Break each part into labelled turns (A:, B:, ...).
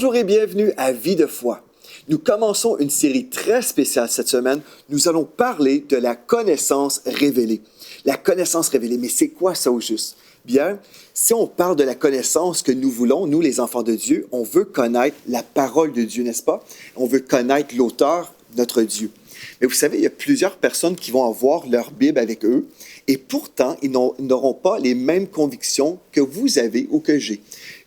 A: Bonjour et bienvenue à Vie de foi. Nous commençons une série très spéciale cette semaine. Nous allons parler de la connaissance révélée. La connaissance révélée, mais c'est quoi ça au juste? Bien, si on parle de la connaissance que nous voulons, nous les enfants de Dieu, on veut connaître la parole de Dieu, n'est-ce pas? On veut connaître l'auteur, notre Dieu. Mais vous savez, il y a plusieurs personnes qui vont avoir leur Bible avec eux et pourtant, ils n'auront pas les mêmes convictions que vous avez ou que j'ai.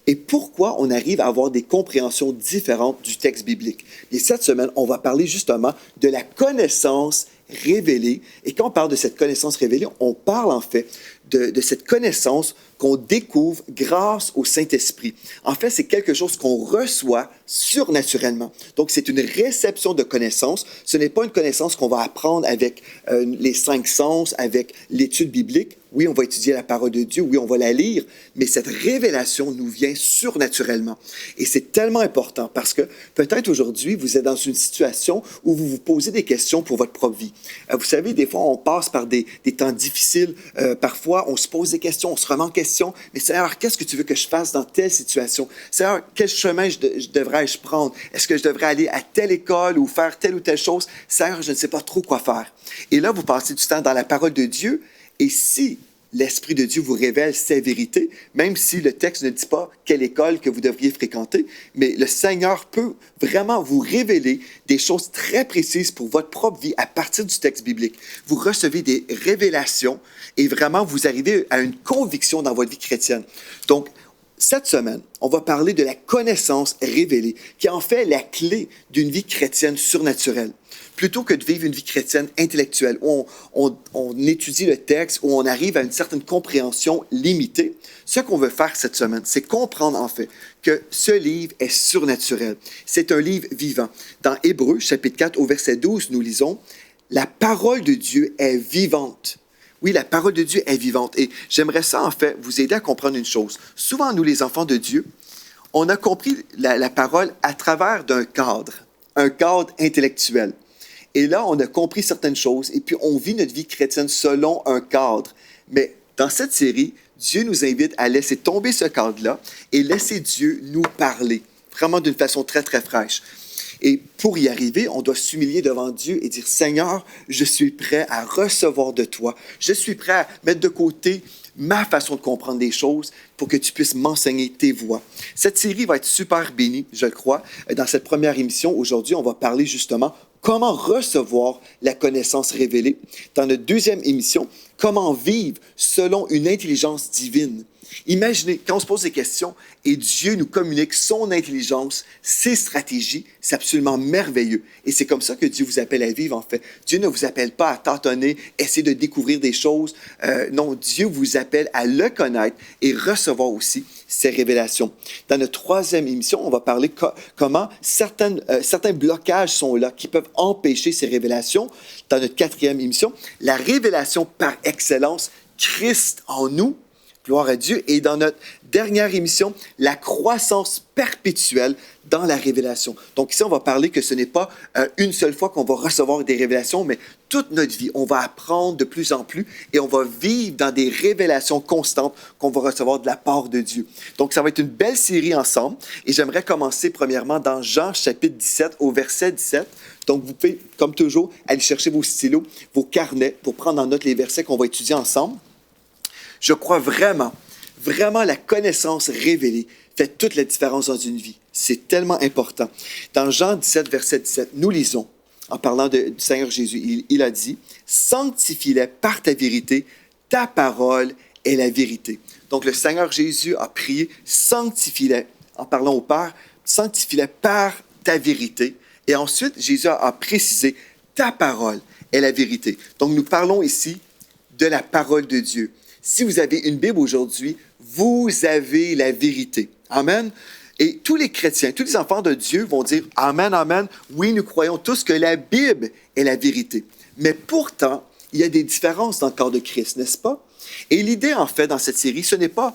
A: Et pourquoi on arrive à avoir des compréhensions différentes du texte biblique? Et cette semaine, on va parler justement de la connaissance révélée. Et quand on parle de cette connaissance révélée, on parle en fait de cette connaissance qu'on découvre grâce au Saint-Esprit. En fait, c'est quelque chose qu'on reçoit surnaturellement. Donc, c'est une réception de connaissance. Ce n'est pas une connaissance qu'on va apprendre avec les 5 sens, avec l'étude biblique. Oui, on va étudier la parole de Dieu, oui, on va la lire, mais cette révélation nous vient surnaturellement. Et c'est tellement important parce que peut-être aujourd'hui, vous êtes dans une situation où vous vous posez des questions pour votre propre vie. Vous savez, des fois, on passe par des temps difficiles. Parfois, on se pose des questions, on se remet en question. Mais Seigneur, qu'est-ce que tu veux que je fasse dans telle situation? Seigneur, quel chemin devrais-je prendre? Est-ce que je devrais aller à telle école ou faire telle ou telle chose? Seigneur, je ne sais pas trop quoi faire. Et là, vous passez du temps dans la parole de Dieu. Et si l'Esprit de Dieu vous révèle ces vérités, même si le texte ne dit pas quelle école que vous devriez fréquenter, mais le Seigneur peut vraiment vous révéler des choses très précises pour votre propre vie à partir du texte biblique. Vous recevez des révélations et vraiment vous arrivez à une conviction dans votre vie chrétienne. Donc, cette semaine, on va parler de la connaissance révélée, qui est en fait la clé d'une vie chrétienne surnaturelle. Plutôt que de vivre une vie chrétienne intellectuelle, où on étudie le texte, où on arrive à une certaine compréhension limitée, ce qu'on veut faire cette semaine, c'est comprendre en fait que ce livre est surnaturel. C'est un livre vivant. Dans Hébreux, chapitre 4, au verset 12, nous lisons « La parole de Dieu est vivante ». Oui, la parole de Dieu est vivante. Et j'aimerais ça, en fait, vous aider à comprendre une chose. Souvent, nous, les enfants de Dieu, on a compris la parole à travers un cadre intellectuel. Et là, on a compris certaines choses et puis on vit notre vie chrétienne selon un cadre. Mais dans cette série, Dieu nous invite à laisser tomber ce cadre-là et laisser Dieu nous parler, vraiment d'une façon très, très fraîche. Et pour y arriver, on doit s'humilier devant Dieu et dire « Seigneur, je suis prêt à recevoir de toi. Je suis prêt à mettre de côté ma façon de comprendre les choses pour que tu puisses m'enseigner tes voies. » Cette série va être super bénie, je le crois. Dans cette première émission, aujourd'hui, on va parler justement comment recevoir la connaissance révélée. Dans notre deuxième émission, comment vivre selon une intelligence divine. Imaginez, quand on se pose des questions et Dieu nous communique son intelligence, ses stratégies, c'est absolument merveilleux. Et c'est comme ça que Dieu vous appelle à vivre, en fait. Dieu ne vous appelle pas à tâtonner, essayer de découvrir des choses. Non, Dieu vous appelle à le connaître et recevoir aussi ses révélations. Dans notre troisième émission, on va parler comment certains blocages sont là qui peuvent empêcher ces révélations. Dans notre quatrième émission, la révélation par excellence, Christ en nous. Gloire à Dieu. Et dans notre dernière émission, la croissance perpétuelle dans la révélation. Donc ici, on va parler que ce n'est pas une seule fois qu'on va recevoir des révélations, mais toute notre vie, on va apprendre de plus en plus et on va vivre dans des révélations constantes qu'on va recevoir de la part de Dieu. Donc ça va être une belle série ensemble et j'aimerais commencer premièrement dans Jean chapitre 17 au verset 17. Donc vous pouvez, comme toujours, aller chercher vos stylos, vos carnets pour prendre en note les versets qu'on va étudier ensemble. Je crois vraiment la connaissance révélée fait toute la différence dans une vie. C'est tellement important. Dans Jean 17, verset 17, nous lisons, en parlant du Seigneur Jésus, il a dit « Sanctifie-les par ta vérité, ta parole est la vérité. » Donc le Seigneur Jésus a prié « Sanctifie-les » en parlant au Père, « Sanctifie-les par ta vérité. » Et ensuite, Jésus a précisé « Ta parole est la vérité. » Donc nous parlons ici de la parole de Dieu. Si vous avez une Bible aujourd'hui, vous avez la vérité. Amen. Et tous les chrétiens, tous les enfants de Dieu vont dire « Amen, Amen. Oui, nous croyons tous que la Bible est la vérité. » Mais pourtant, il y a des différences dans le corps de Christ, n'est-ce pas? Et l'idée, en fait, dans cette série, ce n'est pas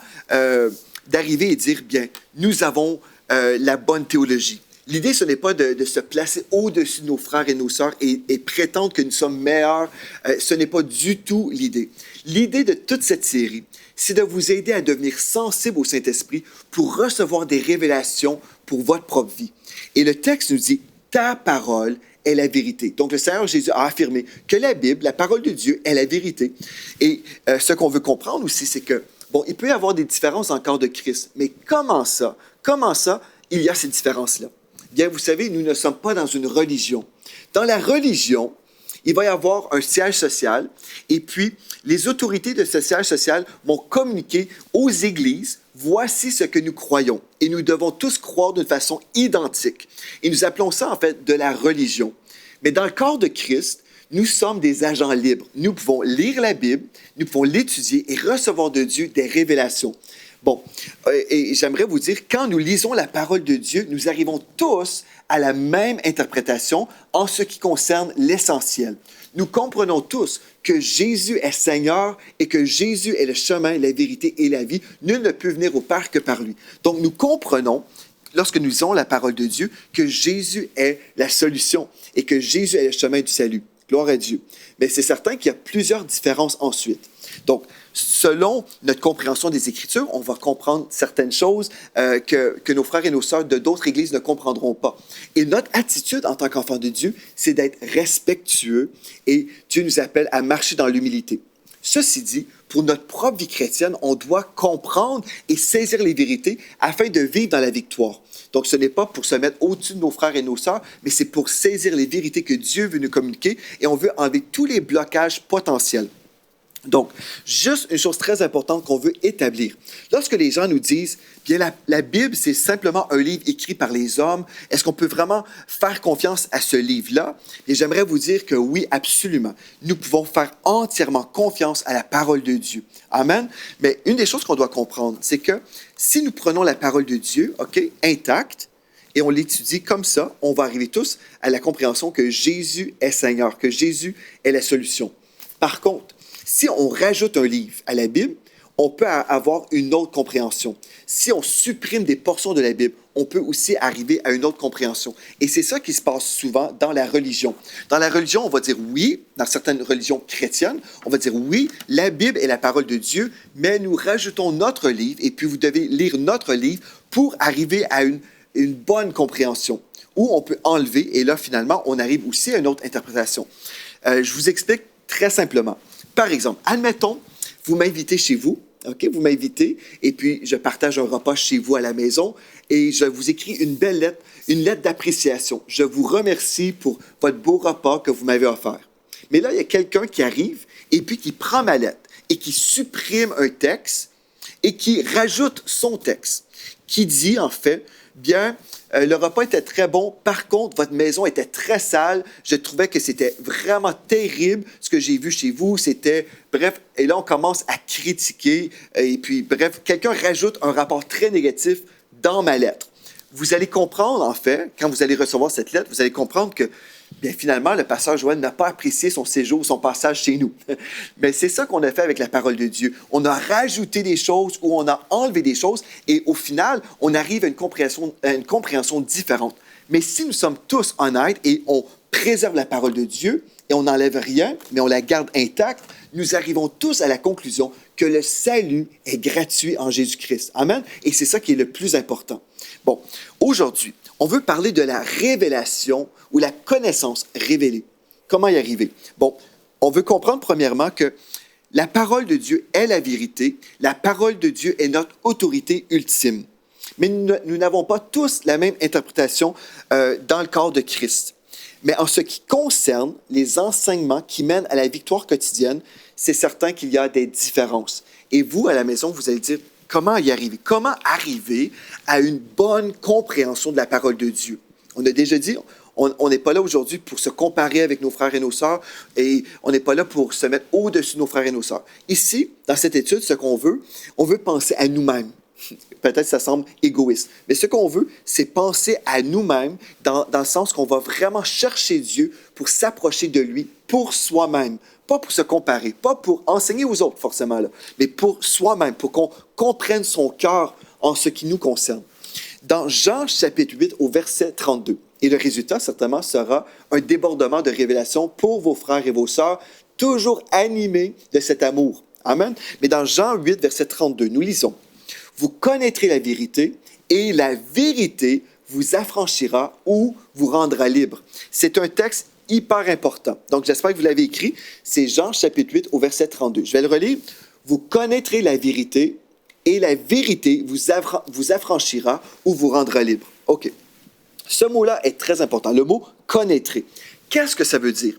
A: d'arriver et dire « Bien, nous avons la bonne théologie. » L'idée, ce n'est pas de se placer au-dessus de nos frères et nos sœurs et prétendre que nous sommes meilleurs. Ce n'est pas du tout l'idée. L'idée de toute cette série, c'est de vous aider à devenir sensible au Saint-Esprit pour recevoir des révélations pour votre propre vie. Et le texte nous dit, ta parole est la vérité. Donc, le Seigneur Jésus a affirmé que la Bible, la parole de Dieu, est la vérité. Et ce qu'on veut comprendre aussi, c'est que, bon, il peut y avoir des différences dans le corps de Christ, mais comment ça, il y a ces différences-là? Bien, vous savez, nous ne sommes pas dans une religion. Dans la religion, il va y avoir un siège social et puis les autorités de ce siège social vont communiquer aux églises, voici ce que nous croyons. Et nous devons tous croire d'une façon identique. Et nous appelons ça en fait de la religion. Mais dans le corps de Christ, nous sommes des agents libres. Nous pouvons lire la Bible, nous pouvons l'étudier et recevoir de Dieu des révélations. Bon, et j'aimerais vous dire, quand nous lisons la parole de Dieu, nous arrivons tous à la même interprétation en ce qui concerne l'essentiel. Nous comprenons tous que Jésus est Seigneur et que Jésus est le chemin, la vérité et la vie. Nul ne peut venir au Père que par lui. Donc, nous comprenons, lorsque nous lisons la parole de Dieu, que Jésus est la solution et que Jésus est le chemin du salut. Gloire à Dieu. Mais c'est certain qu'il y a plusieurs différences ensuite. Donc, selon notre compréhension des Écritures, on va comprendre certaines choses que nos frères et nos sœurs de d'autres églises ne comprendront pas. Et notre attitude en tant qu'enfants de Dieu, c'est d'être respectueux et Dieu nous appelle à marcher dans l'humilité. Ceci dit, pour notre propre vie chrétienne, on doit comprendre et saisir les vérités afin de vivre dans la victoire. Donc, ce n'est pas pour se mettre au-dessus de nos frères et nos sœurs, mais c'est pour saisir les vérités que Dieu veut nous communiquer et on veut enlever tous les blocages potentiels. Donc, juste une chose très importante qu'on veut établir. Lorsque les gens nous disent, bien, la Bible, c'est simplement un livre écrit par les hommes, est-ce qu'on peut vraiment faire confiance à ce livre-là? Et j'aimerais vous dire que oui, absolument. Nous pouvons faire entièrement confiance à la parole de Dieu. Amen. Mais une des choses qu'on doit comprendre, c'est que si nous prenons la parole de Dieu, OK, intacte, et on l'étudie comme ça, on va arriver tous à la compréhension que Jésus est Seigneur, que Jésus est la solution. Par contre, si on rajoute un livre à la Bible, on peut avoir une autre compréhension. Si on supprime des portions de la Bible, on peut aussi arriver à une autre compréhension. Et c'est ça qui se passe souvent dans la religion. Dans la religion, on va dire oui, dans certaines religions chrétiennes, on va dire oui, la Bible est la parole de Dieu, mais nous rajoutons notre livre, et puis vous devez lire notre livre pour arriver à une bonne compréhension. Ou on peut enlever, et là, finalement, on arrive aussi à une autre interprétation. Je vous explique très simplement. Par exemple, admettons, vous m'invitez chez vous, OK? Vous m'invitez et puis je partage un repas chez vous à la maison et je vous écris une belle lettre, une lettre d'appréciation. Je vous remercie pour votre beau repas que vous m'avez offert. Mais là, il y a quelqu'un qui arrive et puis qui prend ma lettre et qui supprime un texte et qui rajoute son texte, qui dit en fait, bien, le repas était très bon. Par contre, votre maison était très sale. Je trouvais que c'était vraiment terrible ce que j'ai vu chez vous. C'était, bref, et là, on commence à critiquer. Et puis, bref, quelqu'un rajoute un rapport très négatif dans ma lettre. Vous allez comprendre, en fait, quand vous allez recevoir cette lettre, vous allez comprendre que, bien, finalement, le pasteur Joël n'a pas apprécié son séjour, son passage chez nous. Mais c'est ça qu'on a fait avec la parole de Dieu. On a rajouté des choses ou on a enlevé des choses et au final, on arrive à une compréhension différente. Mais si nous sommes tous honnêtes et on préserve la parole de Dieu et on n'enlève rien, mais on la garde intacte, nous arrivons tous à la conclusion que le salut est gratuit en Jésus-Christ. Amen? Et c'est ça qui est le plus important. Bon, aujourd'hui, on veut parler de la révélation ou la connaissance révélée. Comment y arriver? Bon, on veut comprendre premièrement que la parole de Dieu est la vérité. La parole de Dieu est notre autorité ultime. Mais nous n'avons pas tous la même interprétation dans le corps de Christ. Mais en ce qui concerne les enseignements qui mènent à la victoire quotidienne, c'est certain qu'il y a des différences. Et vous, à la maison, vous allez dire, comment y arriver? Comment arriver à une bonne compréhension de la parole de Dieu? On a déjà dit, on n'est pas là aujourd'hui pour se comparer avec nos frères et nos sœurs et on n'est pas là pour se mettre au-dessus de nos frères et nos sœurs. Ici, dans cette étude, ce qu'on veut, on veut penser à nous-mêmes. Peut-être que ça semble égoïste, mais ce qu'on veut, c'est penser à nous-mêmes dans le sens qu'on va vraiment chercher Dieu pour s'approcher de lui pour soi-même, pas pour se comparer, pas pour enseigner aux autres forcément, là, mais pour soi-même, pour qu'on comprenne son cœur en ce qui nous concerne. Dans Jean chapitre 8 au verset 32, et le résultat certainement sera un débordement de révélation pour vos frères et vos sœurs, toujours animés de cet amour. Amen. Mais dans Jean 8, verset 32, nous lisons. Vous connaîtrez la vérité et la vérité vous affranchira ou vous rendra libre. C'est un texte hyper important. Donc, j'espère que vous l'avez écrit. C'est Jean chapitre 8 au verset 32. Je vais le relire. Vous connaîtrez la vérité et la vérité vous affranchira ou vous rendra libre. OK. Ce mot-là est très important. Le mot connaîtrez. Qu'est-ce que ça veut dire?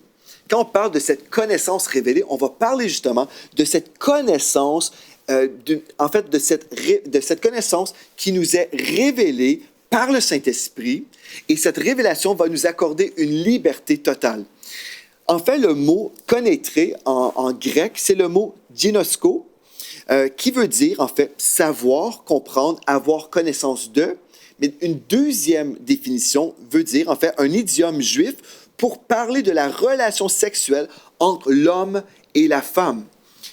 A: Quand on parle de cette connaissance révélée, on va parler justement de cette connaissance, de cette connaissance qui nous est révélée par le Saint-Esprit, et cette révélation va nous accorder une liberté totale. En fait, le mot connaîtrez en grec, c'est le mot ginosko, qui veut dire en fait savoir, comprendre, avoir connaissance de. Mais une deuxième définition veut dire en fait un idiome juif pour parler de la relation sexuelle entre l'homme et la femme.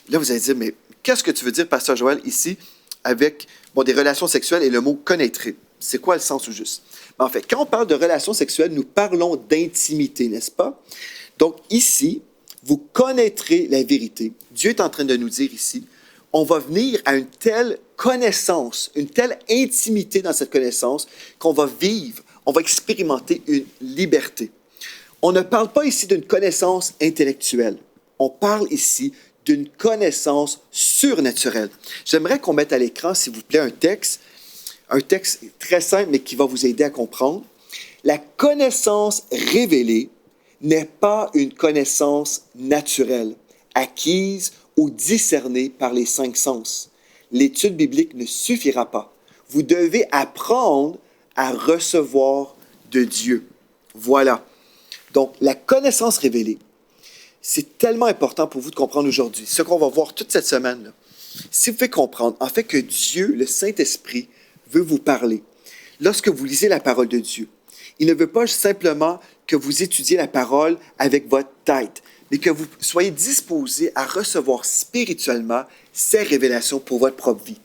A: Là, vous allez dire, mais qu'est-ce que tu veux dire, Pasteur Joël, ici, avec des relations sexuelles et le mot connaîtrez? C'est quoi le sens au juste? En fait, quand on parle de relations sexuelles, nous parlons d'intimité, n'est-ce pas? Donc ici, vous connaîtrez la vérité. Dieu est en train de nous dire ici, on va venir à une telle connaissance, une telle intimité dans cette connaissance qu'on va vivre, on va expérimenter une liberté. On ne parle pas ici d'une connaissance intellectuelle. On parle ici d'une connaissance surnaturelle. J'aimerais qu'on mette à l'écran, s'il vous plaît, un texte très simple, mais qui va vous aider à comprendre. La connaissance révélée n'est pas une connaissance naturelle, acquise ou discernée par les 5 sens. L'étude biblique ne suffira pas. Vous devez apprendre à recevoir de Dieu. Voilà. Donc, la connaissance révélée, c'est tellement important pour vous de comprendre aujourd'hui. Ce qu'on va voir toute cette semaine, là. Si vous pouvez comprendre, en fait, que Dieu, le Saint-Esprit, veut vous parler. Lorsque vous lisez la parole de Dieu, il ne veut pas simplement que vous étudiez la parole avec votre tête, mais que vous soyez disposé à recevoir spirituellement ces révélations pour votre propre vie.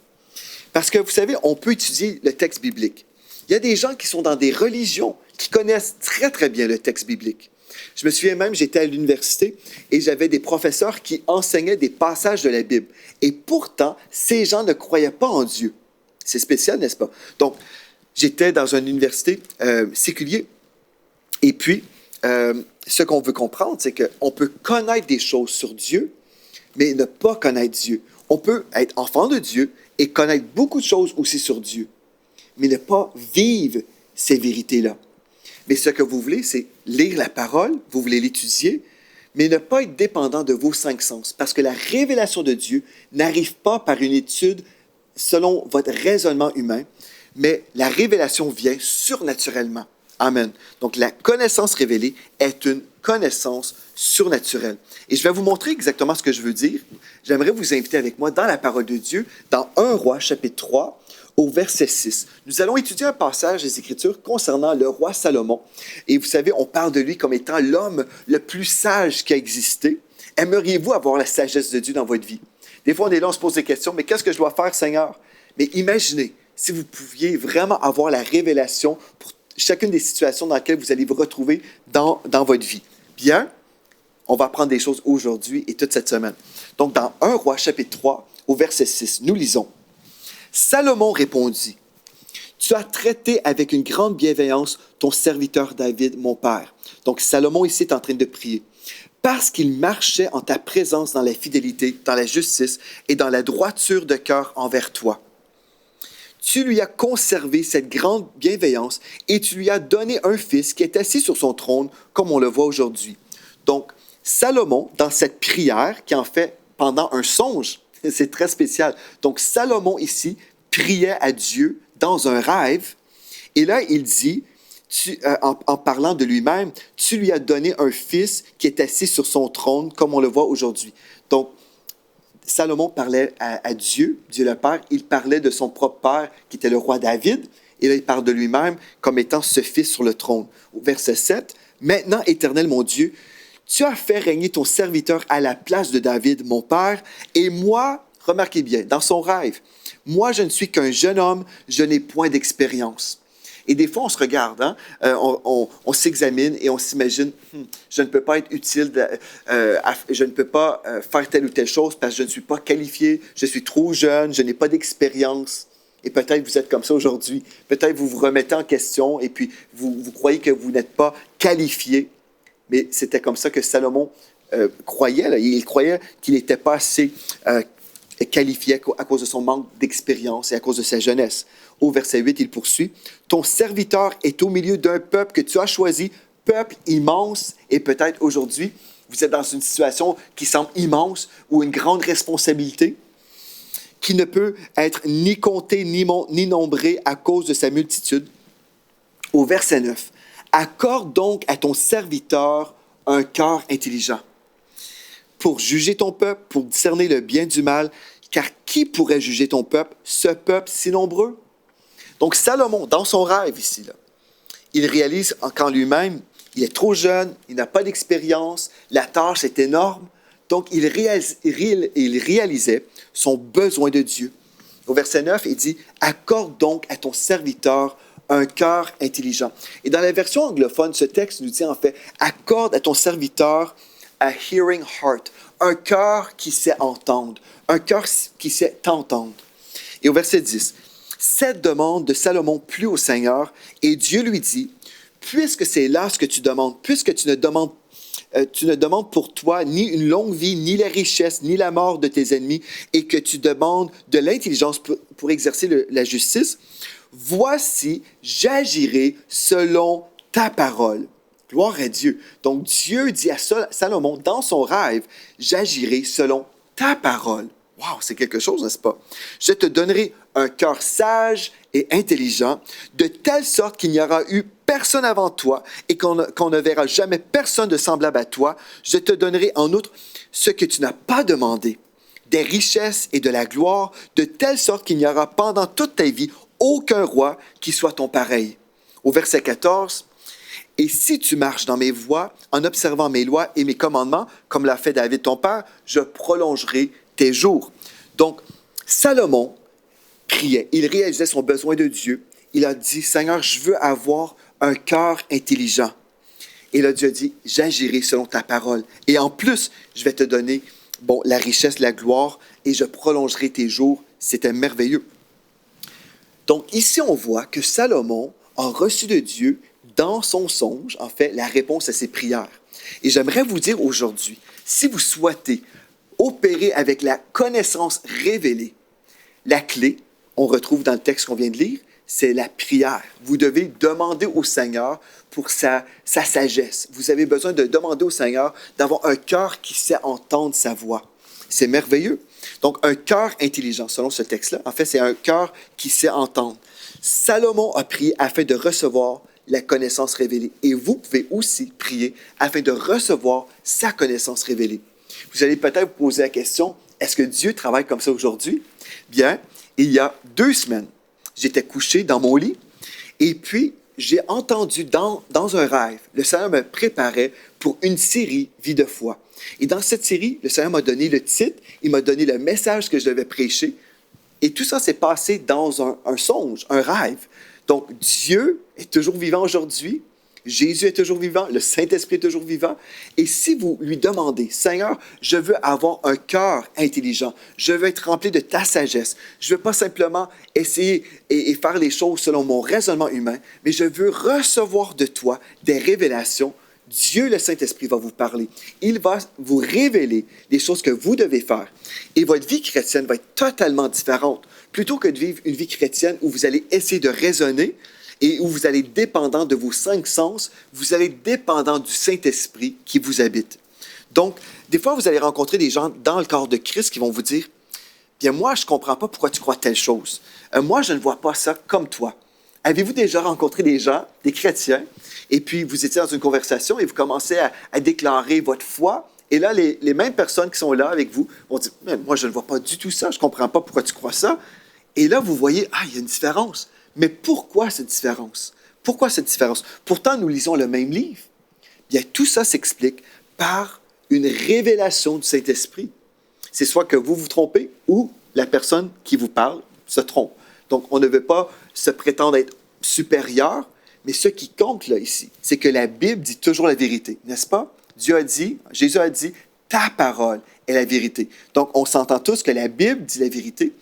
A: Parce que, vous savez, on peut étudier le texte biblique. Il y a des gens qui sont dans des religions qui connaissent très, très bien le texte biblique. Je me souviens même, j'étais à l'université et j'avais des professeurs qui enseignaient des passages de la Bible. Et pourtant, ces gens ne croyaient pas en Dieu. C'est spécial, n'est-ce pas? Donc, j'étais dans une université séculière. Et puis, ce qu'on veut comprendre, c'est qu'on peut connaître des choses sur Dieu, mais ne pas connaître Dieu. On peut être enfant de Dieu et connaître beaucoup de choses aussi sur Dieu, mais ne pas vivre ces vérités-là. Mais ce que vous voulez, c'est lire la parole, vous voulez l'étudier, mais ne pas être dépendant de vos 5 sens, parce que la révélation de Dieu n'arrive pas par une étude selon votre raisonnement humain, mais la révélation vient surnaturellement. Amen. Donc, la connaissance révélée est une connaissance surnaturelle. Et je vais vous montrer exactement ce que je veux dire. J'aimerais vous inviter avec moi dans la parole de Dieu, dans 1 Roi, chapitre 3, au verset 6. Nous allons étudier un passage des Écritures concernant le roi Salomon. Et vous savez, on parle de lui comme étant l'homme le plus sage qui a existé. Aimeriez-vous avoir la sagesse de Dieu dans votre vie? Des fois, on est là, on se pose des questions, mais qu'est-ce que je dois faire, Seigneur? Mais imaginez, si vous pouviez vraiment avoir la révélation pour chacune des situations dans lesquelles vous allez vous retrouver dans votre vie. Bien, on va apprendre des choses aujourd'hui et toute cette semaine. Donc, dans 1 Roi, chapitre 3, au verset 6, nous lisons. Salomon répondit, « Tu as traité avec une grande bienveillance ton serviteur David, mon père. » Donc, Salomon ici est en train de prier. « Parce qu'il marchait en ta présence dans la fidélité, dans la justice et dans la droiture de cœur envers toi. Tu lui as conservé cette grande bienveillance et tu lui as donné un fils qui est assis sur son trône, comme on le voit aujourd'hui. » Donc, Salomon, dans cette prière, qui en fait pendant un songe, c'est très spécial. Donc, Salomon ici priait à Dieu dans un rêve. Et là, il dit, en parlant de lui-même, « Tu lui as donné un fils qui est assis sur son trône, comme on le voit aujourd'hui. » Donc, Salomon parlait à Dieu, Dieu le Père. Il parlait de son propre père, qui était le roi David. Et là, il parle de lui-même comme étant ce fils sur le trône. Au verset 7, « Maintenant, Éternel, mon Dieu, tu as fait régner ton serviteur à la place de David, mon père, et moi, remarquez bien, dans son rêve, moi, je ne suis qu'un jeune homme, je n'ai point d'expérience. » Et des fois, on se regarde, hein? On s'examine et on s'imagine, je ne peux pas être utile, je ne peux pas faire telle ou telle chose parce que je ne suis pas qualifié, je suis trop jeune, je n'ai pas d'expérience. Et peut-être vous êtes comme ça aujourd'hui. Peut-être vous vous remettez en question et puis vous croyez que vous n'êtes pas qualifié. Mais c'était comme ça que Salomon croyait. Là. Il croyait qu'il n'était pas assez qualifié à cause de son manque d'expérience et à cause de sa jeunesse. Au verset 8, il poursuit. « Ton serviteur est au milieu d'un peuple que tu as choisi, peuple immense. » Et peut-être aujourd'hui, vous êtes dans une situation qui semble immense ou une grande responsabilité qui ne peut être ni comptée ni nombrée à cause de sa multitude. Au verset 9, « Accorde donc à ton serviteur un cœur intelligent pour juger ton peuple, pour discerner le bien du mal, car qui pourrait juger ton peuple, ce peuple si nombreux? » Donc Salomon, dans son rêve ici, là, il réalise qu'en lui-même, il est trop jeune, il n'a pas d'expérience, la tâche est énorme. Donc, il réalisait son besoin de Dieu. Au verset 9, il dit « Accorde donc à ton serviteur un cœur intelligent. » Et dans la version anglophone, ce texte nous dit en fait « Accorde à ton serviteur a hearing heart », un cœur qui sait entendre, un cœur qui sait t'entendre. Et au verset 10, « Cette demande de Salomon plut au Seigneur, et Dieu lui dit, puisque c'est là ce que tu demandes, puisque tu ne demandes pour toi ni une longue vie, ni la richesse, ni la mort de tes ennemis, et que tu demandes de l'intelligence pour exercer la justice, voici, j'agirai selon ta parole. » Gloire à Dieu. Donc Dieu dit à Salomon, dans son rêve, j'agirai selon ta parole. Wow, c'est quelque chose, n'est-ce pas? Je te donnerai un cœur sage et intelligent, de telle sorte qu'il n'y aura eu personne avant toi et qu'on ne verra jamais personne de semblable à toi. Je te donnerai en outre ce que tu n'as pas demandé, des richesses et de la gloire, de telle sorte qu'il n'y aura pendant toute ta vie aucun roi qui soit ton pareil. Au verset 14, « Et si tu marches dans mes voies, en observant mes lois et mes commandements, comme l'a fait David ton père, je prolongerai tes jours. » Donc, Salomon priait, il réalisait son besoin de Dieu. Il a dit, « Seigneur, je veux avoir un cœur intelligent. » Et là, Dieu a dit, « J'agirai selon ta parole. Et en plus, je vais te donner la richesse, la gloire, et je prolongerai tes jours. » C'était merveilleux. Donc, ici, on voit que Salomon a reçu de Dieu, dans son songe, en fait, la réponse à ses prières. Et j'aimerais vous dire aujourd'hui, si vous souhaitez opérer avec la connaissance révélée, la clé, on retrouve dans le texte qu'on vient de lire, c'est la prière. Vous devez demander au Seigneur pour sa sagesse. Vous avez besoin de demander au Seigneur d'avoir un cœur qui sait entendre sa voix. C'est merveilleux. Donc, un cœur intelligent, selon ce texte-là, en fait, c'est un cœur qui sait entendre. Salomon a prié afin de recevoir la connaissance révélée. Et vous pouvez aussi prier afin de recevoir sa connaissance révélée. Vous allez peut-être vous poser la question, est-ce que Dieu travaille comme ça aujourd'hui? Bien, il y a 2 semaines, j'étais couché dans mon lit et puis j'ai entendu dans un rêve, le Seigneur me préparait pour une série Vie de foi. Et dans cette série, le Seigneur m'a donné le titre, il m'a donné le message que je devais prêcher. Et tout ça s'est passé dans un songe, un rêve. Donc, Dieu est toujours vivant aujourd'hui. Jésus est toujours vivant. Le Saint-Esprit est toujours vivant. Et si vous lui demandez, Seigneur, je veux avoir un cœur intelligent. Je veux être rempli de ta sagesse. Je ne veux pas simplement essayer et faire les choses selon mon raisonnement humain, mais je veux recevoir de toi des révélations. Dieu, le Saint-Esprit, va vous parler. Il va vous révéler les choses que vous devez faire. Et votre vie chrétienne va être totalement différente. Plutôt que de vivre une vie chrétienne où vous allez essayer de raisonner et où vous allez être dépendant de vos 5 sens, vous allez être dépendant du Saint-Esprit qui vous habite. Donc, des fois, vous allez rencontrer des gens dans le corps de Christ qui vont vous dire, « Bien, moi, je ne comprends pas pourquoi tu crois telle chose. Moi, je ne vois pas ça comme toi. » Avez-vous déjà rencontré des gens, des chrétiens, et puis vous étiez dans une conversation et vous commencez à déclarer votre foi, et là, les mêmes personnes qui sont là avec vous vont dire, « Mais moi, je ne vois pas du tout ça, je ne comprends pas pourquoi tu crois ça. » Et là, vous voyez, il y a une différence. Mais pourquoi cette différence? Pourquoi cette différence? Pourtant, nous lisons le même livre. Bien, tout ça s'explique par une révélation du Saint-Esprit. C'est soit que vous vous trompez ou la personne qui vous parle se trompe. Donc, on ne veut pas se prétendre être supérieur, mais ce qui compte là ici, c'est que la Bible dit toujours la vérité, n'est-ce pas? Jésus a dit, ta parole est la vérité. Donc, on s'entend tous que la Bible dit la vérité,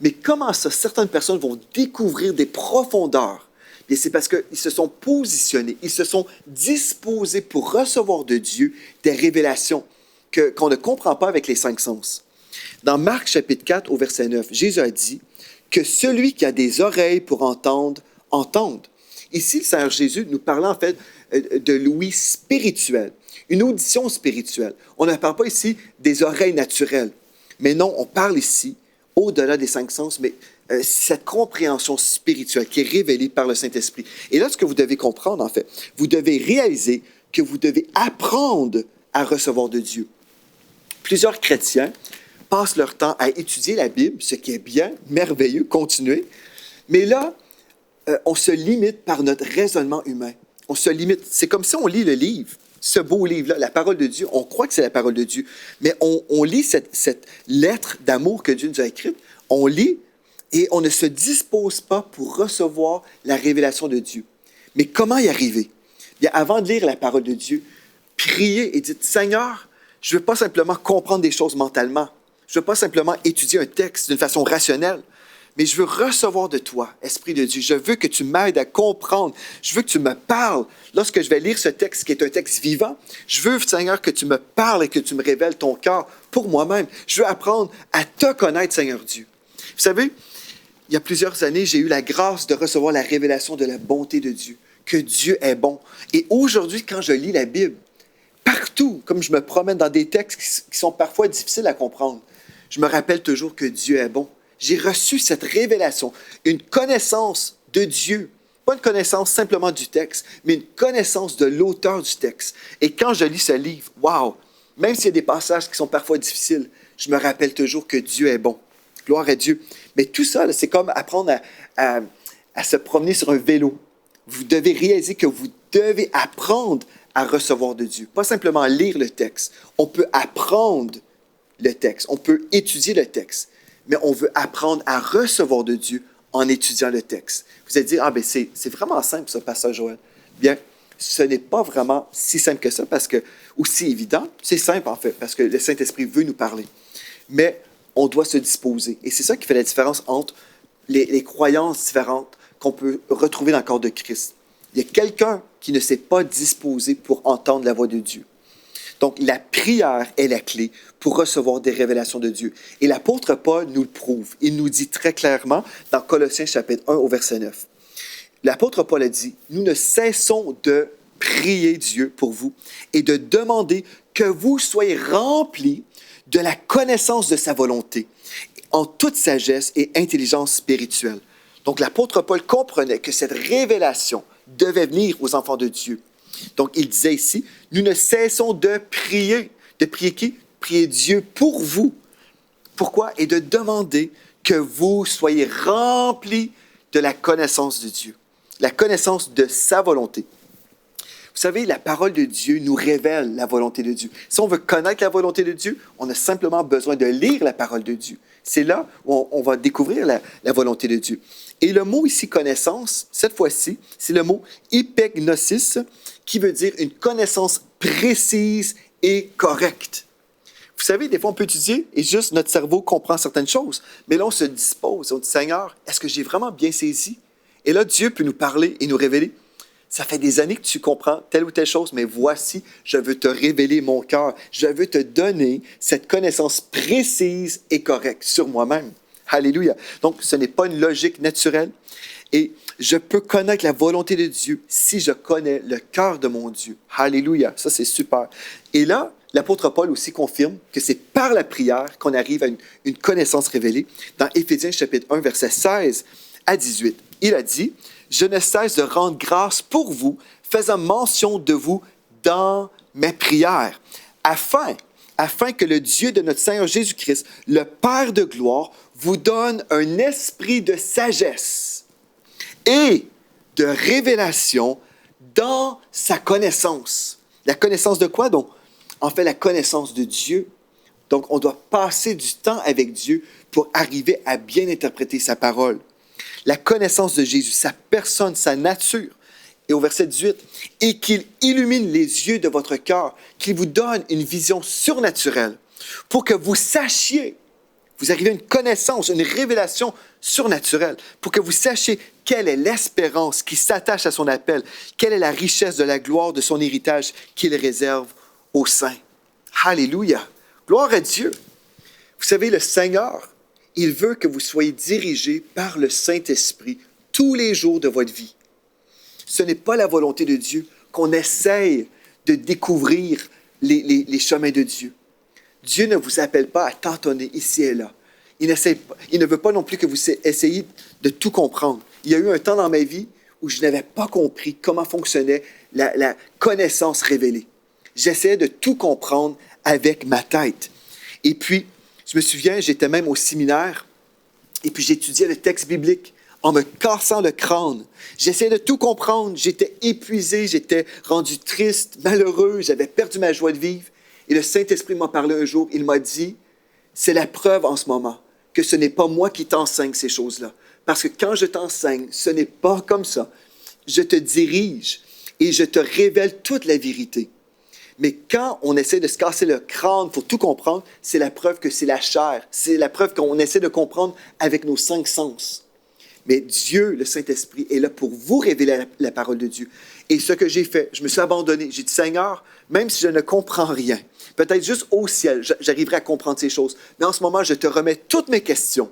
A: Mais comment ça, certaines personnes vont découvrir des profondeurs? Bien, c'est parce qu'ils se sont positionnés, ils se sont disposés pour recevoir de Dieu des révélations qu'on ne comprend pas avec les cinq sens. Dans Marc chapitre 4 au verset 9, Jésus a dit que celui qui a des oreilles pour entendre, entende. Ici, le Seigneur Jésus nous parlait en fait de l'ouïe spirituelle, une audition spirituelle. On ne parle pas ici des oreilles naturelles, mais non, on parle ici, au-delà des cinq sens, mais cette compréhension spirituelle qui est révélée par le Saint-Esprit. Et là, ce que vous devez comprendre, en fait, vous devez réaliser que vous devez apprendre à recevoir de Dieu. Plusieurs chrétiens passent leur temps à étudier la Bible, ce qui est bien, merveilleux, continuez. Mais là, on se limite par notre raisonnement humain. On se limite. C'est comme si on lit le livre, ce beau livre-là, la parole de Dieu. On croit que c'est la parole de Dieu. Mais on lit cette lettre d'amour que Dieu nous a écrite. On lit et on ne se dispose pas pour recevoir la révélation de Dieu. Mais comment y arriver? Bien, avant de lire la parole de Dieu, priez et dites, Seigneur, je ne veux pas simplement comprendre des choses mentalement. Je ne veux pas simplement étudier un texte d'une façon rationnelle, mais je veux recevoir de toi, Esprit de Dieu. Je veux que tu m'aides à comprendre. Je veux que tu me parles. Lorsque je vais lire ce texte qui est un texte vivant, je veux, Seigneur, que tu me parles et que tu me révèles ton cœur pour moi-même. Je veux apprendre à te connaître, Seigneur Dieu. Vous savez, il y a plusieurs années, j'ai eu la grâce de recevoir la révélation de la bonté de Dieu, que Dieu est bon. Et aujourd'hui, quand je lis la Bible, partout, comme je me promène dans des textes qui sont parfois difficiles à comprendre, je me rappelle toujours que Dieu est bon. J'ai reçu cette révélation, une connaissance de Dieu. Pas une connaissance simplement du texte, mais une connaissance de l'auteur du texte. Et quand je lis ce livre, wow, même s'il y a des passages qui sont parfois difficiles, je me rappelle toujours que Dieu est bon. Gloire à Dieu. Mais tout ça, c'est comme apprendre à se promener sur un vélo. Vous devez réaliser que vous devez apprendre à recevoir de Dieu. Pas simplement lire le texte. On peut apprendre le texte. On peut étudier le texte. Mais on veut apprendre à recevoir de Dieu en étudiant le texte. Vous allez dire, ah ben c'est vraiment simple ça, Pasteur Joël. Bien, ce n'est pas vraiment si simple que ça, parce que, ou si évident, c'est simple en fait, parce que le Saint-Esprit veut nous parler. Mais on doit se disposer. Et c'est ça qui fait la différence entre les croyances différentes qu'on peut retrouver dans le corps de Christ. Il y a quelqu'un qui ne s'est pas disposé pour entendre la voix de Dieu. Donc, la prière est la clé pour recevoir des révélations de Dieu. Et l'apôtre Paul nous le prouve. Il nous dit très clairement dans Colossiens chapitre 1 au verset 9. L'apôtre Paul a dit, « Nous ne cessons de prier Dieu pour vous et de demander que vous soyez remplis de la connaissance de sa volonté, en toute sagesse et intelligence spirituelle. » Donc, l'apôtre Paul comprenait que cette révélation devait venir aux enfants de Dieu. Donc, il disait ici, nous ne cessons de prier. De prier qui? Prier Dieu pour vous. Pourquoi? Et de demander que vous soyez remplis de la connaissance de Dieu, la connaissance de sa volonté. Vous savez, la parole de Dieu nous révèle la volonté de Dieu. Si on veut connaître la volonté de Dieu, on a simplement besoin de lire la parole de Dieu. C'est là où on va découvrir la volonté de Dieu. Et le mot ici, connaissance, cette fois-ci, c'est le mot épignosis, qui veut dire une connaissance précise et correcte. Vous savez, des fois, on peut étudier et juste notre cerveau comprend certaines choses. Mais là, on se dispose. On dit, Seigneur, est-ce que j'ai vraiment bien saisi? Et là, Dieu peut nous parler et nous révéler. Ça fait des années que tu comprends telle ou telle chose, mais voici, je veux te révéler mon cœur. Je veux te donner cette connaissance précise et correcte sur moi-même. Alléluia. Donc, ce n'est pas une logique naturelle. Et je peux connaître la volonté de Dieu si je connais le cœur de mon Dieu. Alléluia. Ça, c'est super. Et là, l'apôtre Paul aussi confirme que c'est par la prière qu'on arrive à une connaissance révélée. Dans Éphésiens chapitre 1, versets 16 à 18, il a dit, « Je ne cesse de rendre grâce pour vous, faisant mention de vous dans mes prières, afin que le Dieu de notre Seigneur Jésus-Christ, le Père de gloire, vous donne un esprit de sagesse et de révélation dans sa connaissance. » La connaissance de quoi, donc? En fait, la connaissance de Dieu. Donc, on doit passer du temps avec Dieu pour arriver à bien interpréter sa parole. La connaissance de Jésus, sa personne, sa nature. Et au verset 18, « Et qu'il illumine les yeux de votre cœur, qu'il vous donne une vision surnaturelle, pour que vous sachiez Vous arrivez à une connaissance, une révélation surnaturelle pour que vous sachiez quelle est l'espérance qui s'attache à son appel, quelle est la richesse de la gloire de son héritage qu'il réserve aux saints. Alléluia! Gloire à Dieu! Vous savez, le Seigneur, il veut que vous soyez dirigés par le Saint-Esprit tous les jours de votre vie. Ce n'est pas la volonté de Dieu qu'on essaye de découvrir les chemins de Dieu. Dieu ne vous appelle pas à tâtonner ici et là. Il ne veut pas non plus que vous essayiez de tout comprendre. Il y a eu un temps dans ma vie où je n'avais pas compris comment fonctionnait la connaissance révélée. J'essayais de tout comprendre avec ma tête. Et puis, je me souviens, j'étais même au séminaire et puis j'étudiais le texte biblique en me cassant le crâne. J'essayais de tout comprendre. J'étais épuisé, j'étais rendu triste, malheureux, j'avais perdu ma joie de vivre. Et le Saint-Esprit m'a parlé un jour, il m'a dit, c'est la preuve en ce moment que ce n'est pas moi qui t'enseigne ces choses-là. Parce que quand je t'enseigne, ce n'est pas comme ça. Je te dirige et je te révèle toute la vérité. Mais quand on essaie de se casser le crâne pour tout comprendre, c'est la preuve que c'est la chair. C'est la preuve qu'on essaie de comprendre avec nos 5 sens. Mais Dieu, le Saint-Esprit, est là pour vous révéler la parole de Dieu. Et ce que j'ai fait, je me suis abandonné. J'ai dit, Seigneur, même si je ne comprends rien, peut-être juste au ciel, j'arriverai à comprendre ces choses. Mais en ce moment, je te remets toutes mes questions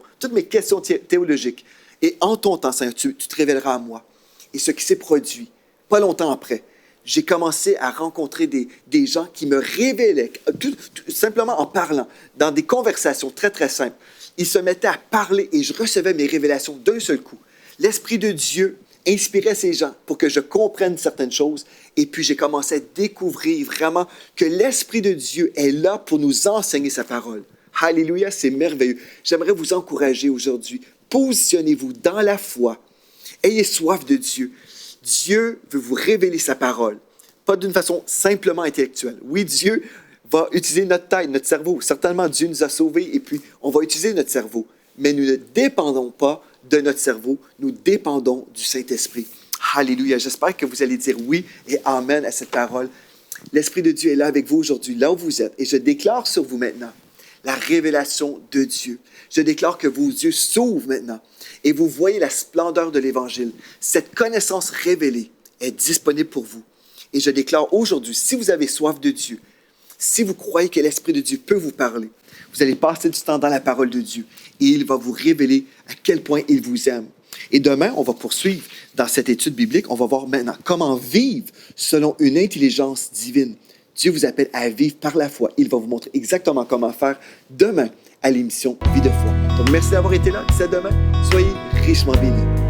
A: théologiques. Et en ton temps, Seigneur, tu te révéleras à moi. Et ce qui s'est produit, pas longtemps après, j'ai commencé à rencontrer des gens qui me révélaient, simplement en parlant, dans des conversations très, très simples. Ils se mettaient à parler et je recevais mes révélations d'un seul coup. L'Esprit de Dieu inspirait ces gens pour que je comprenne certaines choses. Et puis, j'ai commencé à découvrir vraiment que l'Esprit de Dieu est là pour nous enseigner sa parole. Alléluia, c'est merveilleux. J'aimerais vous encourager aujourd'hui. Positionnez-vous dans la foi. Ayez soif de Dieu. Dieu veut vous révéler sa parole, pas d'une façon simplement intellectuelle. Oui, Dieu va utiliser notre tête, notre cerveau. Certainement, Dieu nous a sauvés et puis on va utiliser notre cerveau. Mais nous ne dépendons pas de notre cerveau, nous dépendons du Saint-Esprit. Alléluia. J'espère que vous allez dire oui et amen à cette parole. L'Esprit de Dieu est là avec vous aujourd'hui, là où vous êtes. Et je déclare sur vous maintenant la révélation de Dieu. Je déclare que vos yeux s'ouvrent maintenant et vous voyez la splendeur de l'Évangile. Cette connaissance révélée est disponible pour vous. Et je déclare aujourd'hui, si vous avez soif de Dieu, si vous croyez que l'Esprit de Dieu peut vous parler, vous allez passer du temps dans la parole de Dieu et il va vous révéler à quel point il vous aime. Et demain, on va poursuivre dans cette étude biblique. On va voir maintenant comment vivre selon une intelligence divine. Dieu vous appelle à vivre par la foi. Il va vous montrer exactement comment faire demain à l'émission Vie de foi. Donc, merci d'avoir été là. D'ici à demain, soyez richement bénis.